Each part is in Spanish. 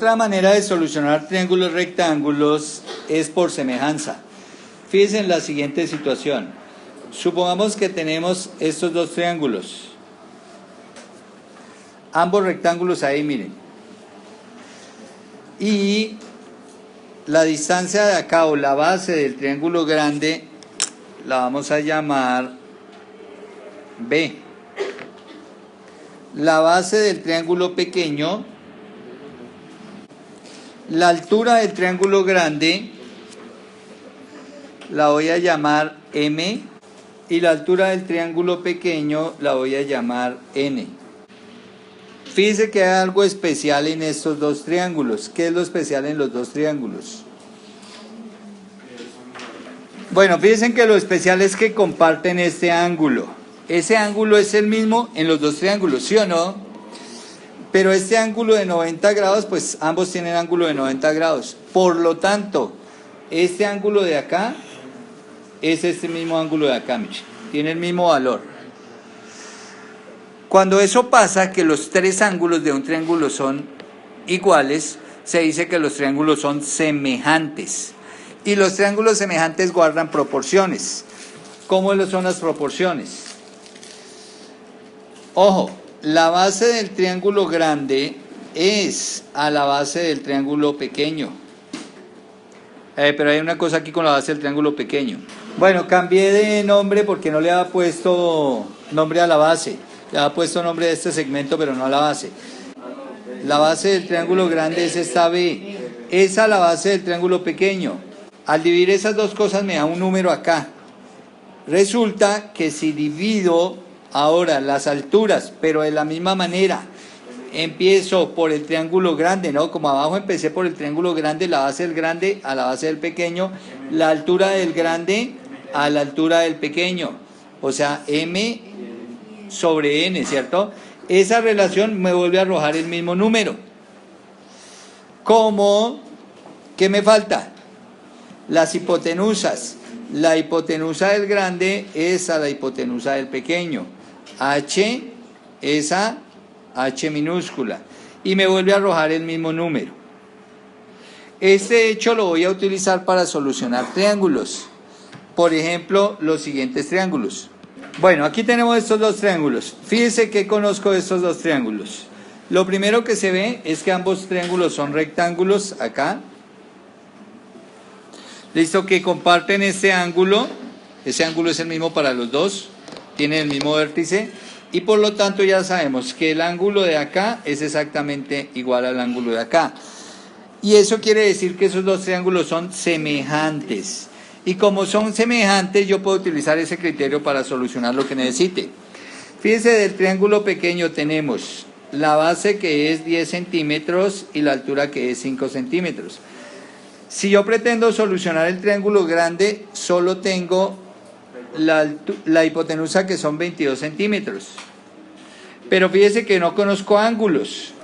otra manera de solucionar triángulos rectángulos es por semejanza. Fíjense en la siguiente situación. Supongamos que tenemos estos dos triángulos. Ambos rectángulos ahí, miren. Y la distancia de acá o la base del triángulo grande la vamos a llamar B. La base del triángulo pequeño, la altura del triángulo grande la voy a llamar M y la altura del triángulo pequeño la voy a llamar N. Fíjense que hay algo especial en estos dos triángulos. ¿Qué es lo especial en los dos triángulos? Bueno, fíjense que lo especial es que comparten este ángulo. Ese ángulo es el mismo en los dos triángulos, ¿sí o no? Pero este ángulo de 90 grados, pues ambos tienen ángulo de 90 grados. Por lo tanto, este ángulo de acá es este mismo ángulo de acá, miren. Tiene el mismo valor. Cuando eso pasa, que los tres ángulos de un triángulo son iguales, se dice que los triángulos son semejantes. Y los triángulos semejantes guardan proporciones. ¿Cómo son las proporciones? Ojo, la base del triángulo grande es a la base del triángulo pequeño. Pero hay una cosa aquí con la base del triángulo pequeño. Bueno, cambié de nombre porque no le había puesto nombre a la base. Le había puesto nombre de este segmento, pero no a la base. La base del triángulo grande es esta B. Es a la base del triángulo pequeño. Al dividir esas dos cosas me da un número acá. Resulta que si divido ahora las alturas, pero de la misma manera, empiezo por el triángulo grande, ¿no? Como abajo empecé por el triángulo grande, la base del grande a la base del pequeño, la altura del grande a la altura del pequeño. O sea, M sobre N, ¿cierto? Esa relación me vuelve a arrojar el mismo número. ¿Cómo? ¿Qué me falta? Las hipotenusas. La hipotenusa del grande es a la hipotenusa del pequeño. H es a H minúscula. Y me vuelve a arrojar el mismo número. Este hecho lo voy a utilizar para solucionar triángulos. Por ejemplo, los siguientes triángulos. Bueno, aquí tenemos estos dos triángulos. Fíjense que conozco de estos dos triángulos. Lo primero que se ve es que ambos triángulos son rectángulos acá. Listo, que comparten este ángulo. Ese ángulo es el mismo para los dos. Tienen el mismo vértice. Y por lo tanto ya sabemos que el ángulo de acá es exactamente igual al ángulo de acá. Y eso quiere decir que esos dos triángulos son semejantes. Y como son semejantes, yo puedo utilizar ese criterio para solucionar lo que necesite. Fíjense, del triángulo pequeño tenemos la base que es 10 centímetros y la altura que es 5 centímetros. Si yo pretendo solucionar el triángulo grande, solo tengo la hipotenusa que son 22 centímetros. Pero fíjese que no conozco ángulos.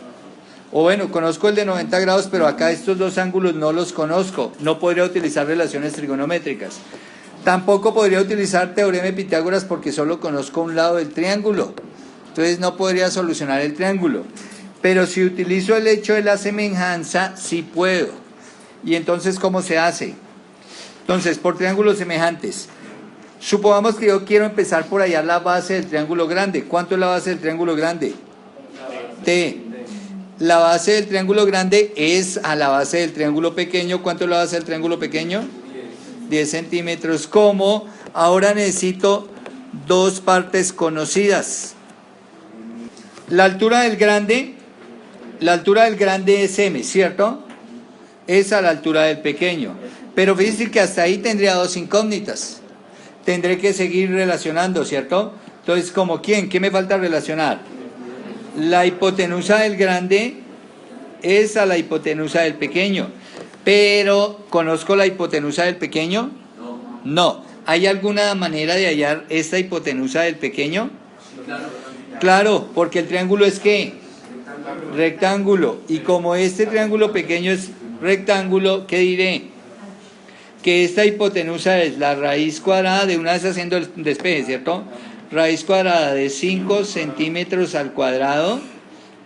O bueno, conozco el de 90 grados, pero acá estos dos ángulos no los conozco. No podría utilizar relaciones trigonométricas. Tampoco podría utilizar teorema de Pitágoras porque solo conozco un lado del triángulo. Entonces no podría solucionar el triángulo. Pero si utilizo el hecho de la semejanza, sí puedo. Y entonces, ¿cómo se hace? Entonces, por triángulos semejantes. Supongamos que yo quiero empezar por hallar la base del triángulo grande. ¿Cuánto es la base del triángulo grande? T. La base del triángulo grande es a la base del triángulo pequeño. ¿Cuánto es la base del triángulo pequeño? 10 centímetros. ¿Cómo? Ahora necesito dos partes conocidas. La altura del grande es M, ¿cierto? Es a la altura del pequeño. Pero fíjense que hasta ahí tendría dos incógnitas. Tendré que seguir relacionando, ¿cierto? Entonces, ¿como quién? ¿Qué me falta relacionar? La hipotenusa del grande es a la hipotenusa del pequeño. Pero, ¿conozco la hipotenusa del pequeño? No. ¿Hay alguna manera de hallar esta hipotenusa del pequeño? Claro, porque el triángulo es ¿qué? Rectángulo. Y como este triángulo pequeño es rectángulo, ¿qué diré? Que esta hipotenusa es la raíz cuadrada de una vez haciendo el despeje, ¿cierto? Raíz cuadrada de 5 centímetros al cuadrado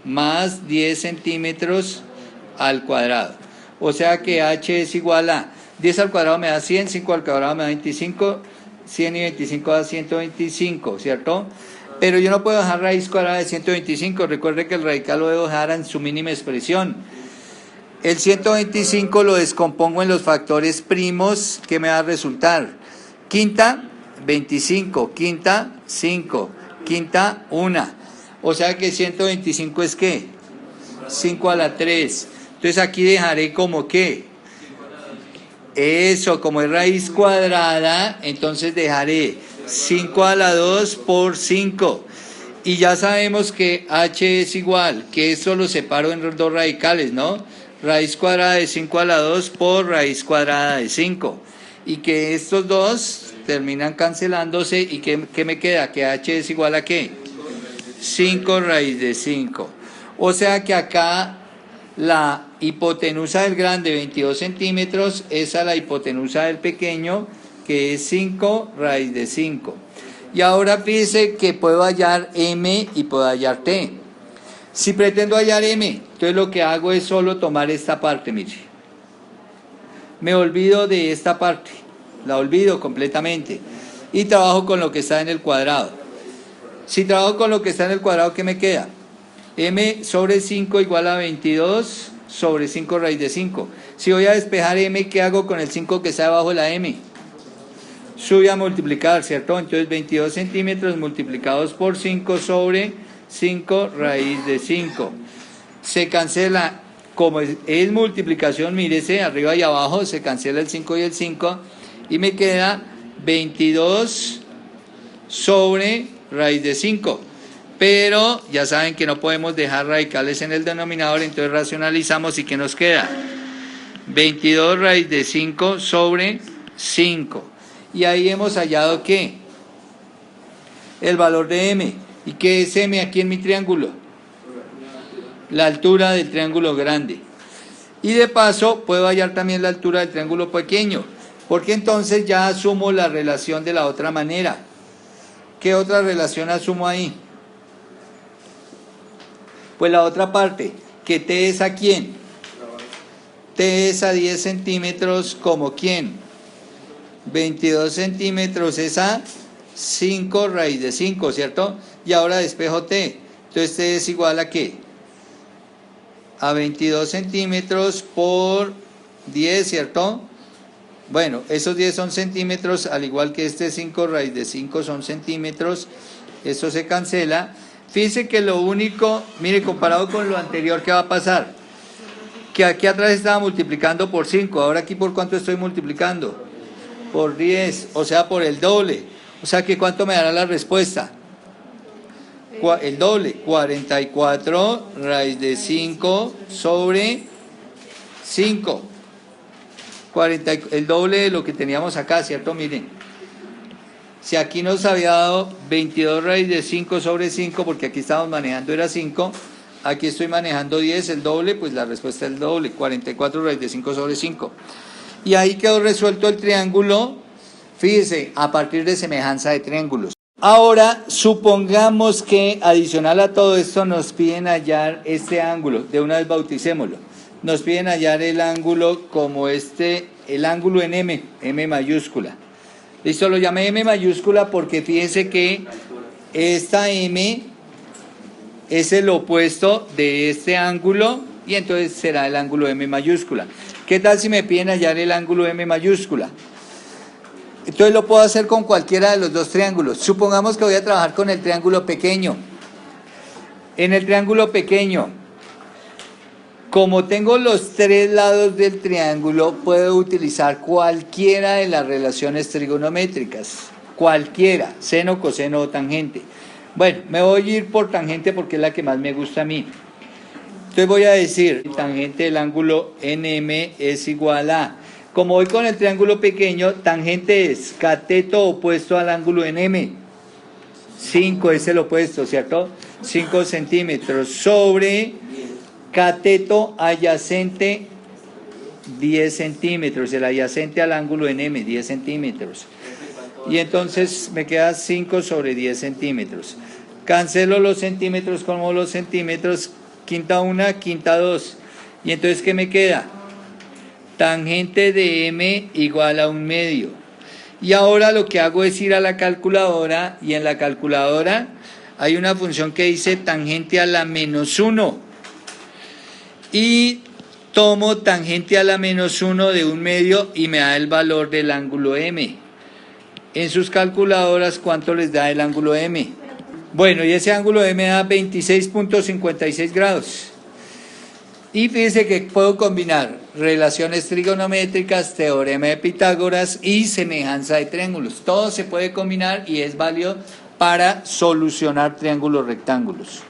más 10 centímetros al cuadrado. O sea que h es igual a 10 al cuadrado me da 100, 5 al cuadrado me da 25, 100 y 25 da 125, ¿cierto? Pero yo no puedo dejar raíz cuadrada de 125, recuerde que el radical lo debo dejar en su mínima expresión. El 125 lo descompongo en los factores primos, que me va a resultar? Quinta, 25, quinta, 5, quinta, 1. O sea que 125 es ¿qué? 5 a la 3. Entonces aquí dejaré como ¿qué? Eso, como es raíz cuadrada, entonces dejaré 5 a la 2 por 5. Y ya sabemos que h es igual, que esto lo separo en dos radicales, ¿no? Raíz cuadrada de 5 a la 2 por raíz cuadrada de 5. Y que estos dos terminan cancelándose. ¿Y qué me queda? Que h es igual a ¿qué? 5 raíz de 5. O sea que acá la hipotenusa del grande, 22 centímetros, es a la hipotenusa del pequeño, que es 5 raíz de 5. Y ahora fíjese que puedo hallar m y puedo hallar t. Si pretendo hallar m, entonces lo que hago es solo tomar esta parte, mire. Me olvido de esta parte, la olvido completamente. Y trabajo con lo que está en el cuadrado. Si trabajo con lo que está en el cuadrado, ¿qué me queda? M sobre 5 igual a 22 sobre 5 raíz de 5. Si voy a despejar m, ¿qué hago con el 5 que está debajo de la m? Sube a multiplicar, ¿cierto? Entonces 22 centímetros multiplicados por 5 sobre 5 raíz de 5. Se cancela, como es multiplicación, mírese, arriba y abajo, se cancela el 5 y el 5. Y me queda 22 sobre raíz de 5. Pero ya saben que no podemos dejar radicales en el denominador, entonces racionalizamos y ¿qué nos queda? 22 raíz de 5 sobre 5. Y ahí hemos hallado ¿qué? El valor de m. ¿Y qué es m aquí en mi triángulo? La altura del triángulo grande. Y de paso puedo hallar también la altura del triángulo pequeño, porque entonces ya asumo la relación de la otra manera. ¿Qué otra relación asumo ahí? Pues la otra parte, que t es a quién. T es a 10 centímetros, ¿como quién? 22 centímetros es a 5 raíz de 5, ¿cierto? Y ahora despejo t. Entonces t es igual a ¿qué? A 22 centímetros por 10, ¿cierto? Bueno, esos 10 son centímetros, al igual que este 5 raíz de 5 son centímetros. Esto se cancela. Fíjense que lo único, mire, comparado con lo anterior, ¿qué va a pasar? Que aquí atrás estaba multiplicando por 5, ahora aquí ¿por cuánto estoy multiplicando? Por 10, o sea, por el doble. O sea, que ¿cuánto me dará la respuesta? El doble, 44 raíz de 5 sobre 5. El doble de lo que teníamos acá, ¿cierto? Miren. Si aquí nos había dado 22 raíz de 5 sobre 5, porque aquí estábamos manejando era 5, aquí estoy manejando 10, el doble, pues la respuesta es el doble, 44 raíz de 5 sobre 5. Y ahí quedó resuelto el triángulo, fíjese, a partir de semejanza de triángulos. Ahora, supongamos que adicional a todo esto nos piden hallar este ángulo, de una vez bauticémoslo. Nos piden hallar el ángulo como el ángulo en m mayúscula. Listo, lo llamé m mayúscula porque fíjense que esta m es el opuesto de este ángulo y entonces será el ángulo m mayúscula. ¿Qué tal si me piden hallar el ángulo m mayúscula? Entonces lo puedo hacer con cualquiera de los dos triángulos. Supongamos que voy a trabajar con el triángulo pequeño. En el triángulo pequeño, como tengo los tres lados del triángulo, puedo utilizar cualquiera de las relaciones trigonométricas. Cualquiera, seno, coseno o tangente. Bueno, me voy a ir por tangente porque es la que más me gusta a mí. Entonces voy a decir, tangente del ángulo NM es igual a, como voy con el triángulo pequeño, tangente es cateto opuesto al ángulo NM. 5 es el opuesto, ¿cierto? 5 centímetros sobre cateto adyacente 10 centímetros, el adyacente al ángulo en M, 10 centímetros. Y entonces me queda 5 sobre 10 centímetros. Cancelo los centímetros como los centímetros, quinta 1, quinta 2. Y entonces, ¿qué me queda? Tangente de M igual a 1/2. Y ahora lo que hago es ir a la calculadora, y en la calculadora hay una función que dice tangente a la -1. Y tomo tangente a la -1 de 1/2 y me da el valor del ángulo M. En sus calculadoras, ¿cuánto les da el ángulo M? Bueno, y ese ángulo M da 26.56 grados. Y fíjense que puedo combinar relaciones trigonométricas, teorema de Pitágoras y semejanza de triángulos. Todo se puede combinar y es válido para solucionar triángulos rectángulos.